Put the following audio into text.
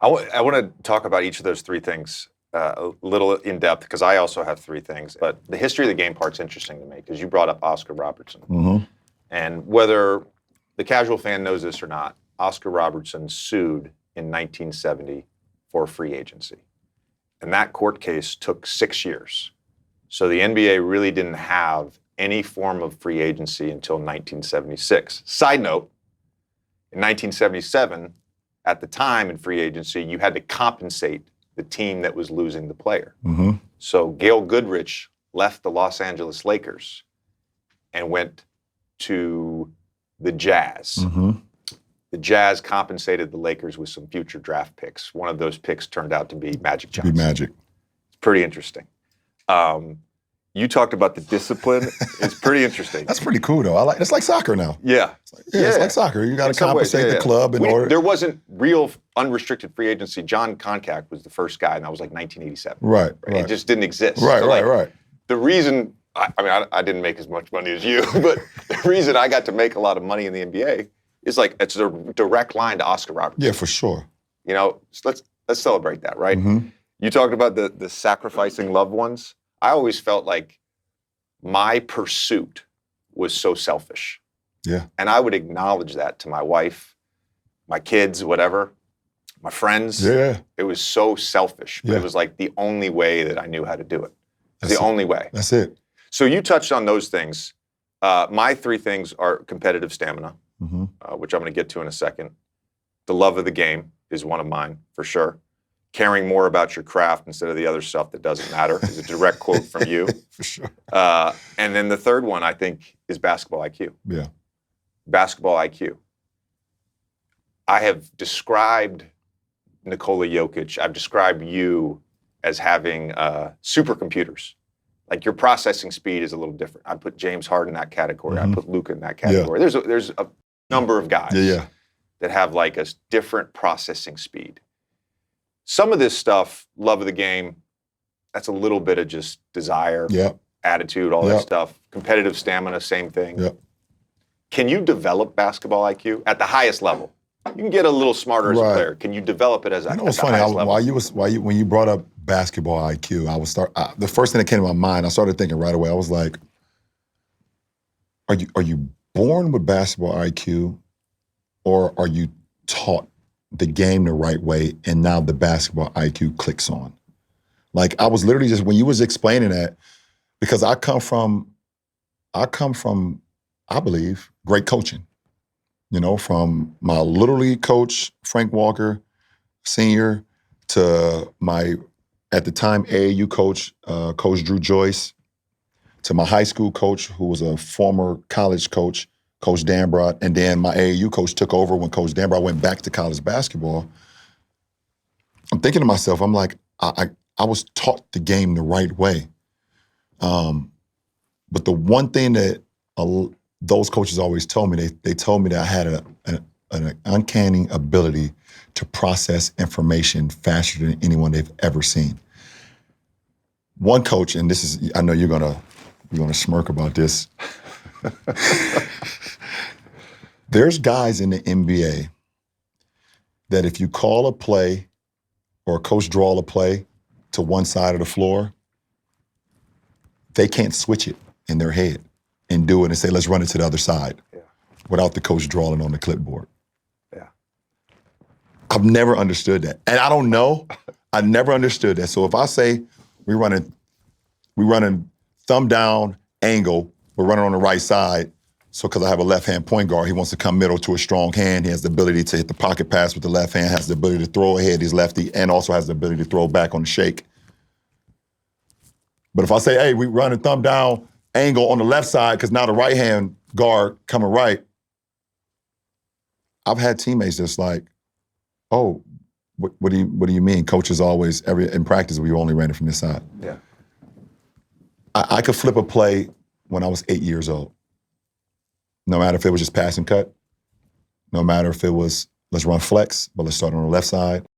I want to talk about each of those three things a little in depth because I also have three things. But the history of the game part's interesting to me because you brought up Oscar Robertson. Mm-hmm. And whether the casual fan knows this or not, Oscar Robertson sued in 1970 for free agency. And that court case took 6 years. So the NBA really didn't have any form of free agency until 1976. Side note, in 1977, at the time in free agency, you had to compensate the team that was losing the player. Mm-hmm. So Gail Goodrich left the Los Angeles Lakers and went to the Jazz. Mm-hmm. The Jazz compensated the Lakers with some future draft picks. One of those picks turned out to be Magic Johnson. It's pretty interesting. You talked about the discipline. It's pretty interesting. That's pretty cool, though. It's like soccer now. Yeah. It's like soccer. You got to compensate the club in order. There wasn't real unrestricted free agency. John Koncak was the first guy, and that was like 1987. Right. It just didn't exist. Right. The reason, I didn't make as much money as you, but the reason I got to make a lot of money in the NBA is like, it's a direct line to Oscar Robertson. Yeah, for sure. You know, so let's celebrate that, right? Mm-hmm. You talked about the sacrificing loved ones. I always felt like my pursuit was so selfish. Yeah. And I would acknowledge that to my wife, my kids, whatever, my friends. Yeah. It was so selfish, but it was like the only way that I knew how to do it. It's the only way. That's it. So you touched on those things. My three things are competitive stamina, mm-hmm. Which I'm going to get to in a second. The love of the game is one of mine, for sure. Caring more about your craft instead of the other stuff that doesn't matter is a direct quote from you. For sure. And then the third one, I think, is basketball IQ. Yeah. Basketball IQ. I have described Nikola Jokic, I've described you as having supercomputers. Like your processing speed is a little different. I put James Harden in that category. Mm-hmm. I put Luka in that category. Yeah. There's a number of guys that have like a different processing speed. Some of this stuff, love of the game, that's a little bit of just desire, attitude, all that stuff. Competitive stamina, same thing. Yep. Can you develop basketball IQ at the highest level? You can get a little smarter as a player. Can you develop it as a it's funny. When you brought up basketball IQ, the first thing that came to my mind, I started thinking right away. I was like, are you born with basketball IQ, or are you taught the game the right way, and now the basketball IQ clicks on? Like I was literally just, when you was explaining that, because I come from, I believe, great coaching. You know, from my Little League coach, Frank Walker, senior, to my, at the time, AAU coach, Coach Drew Joyce, to my high school coach, who was a former college coach, Coach Dambrot, and then my AAU coach took over when Coach Dambrot went back to college basketball. I'm thinking to myself, I'm like, I was taught the game the right way. But the one thing that those coaches always told me, they told me that I had an uncanny ability to process information faster than anyone they've ever seen. One coach, and this is, I know you're gonna smirk about this. There's guys in the NBA that if you call a play or a coach draw a play to one side of the floor, they can't switch it in their head and do it and say, let's run it to the other side without the coach drawing on the clipboard. Yeah. I've never understood that. And I don't know, I never understood that. So if I say we running thumb down angle, we're running on the right side, so because I have a left-hand point guard, he wants to come middle to a strong hand. He has the ability to hit the pocket pass with the left hand, has the ability to throw ahead, he's lefty, and also has the ability to throw back on the shake. But if I say, hey, we run a thumb down angle on the left side because now the right-hand guard coming right, I've had teammates that's like, oh, what do you mean? Coaches always, in practice, we only ran it from this side. Yeah. I could flip a play when I was 8 years old. No matter if it was just pass and cut, no matter if it was, let's run flex, but let's start on the left side.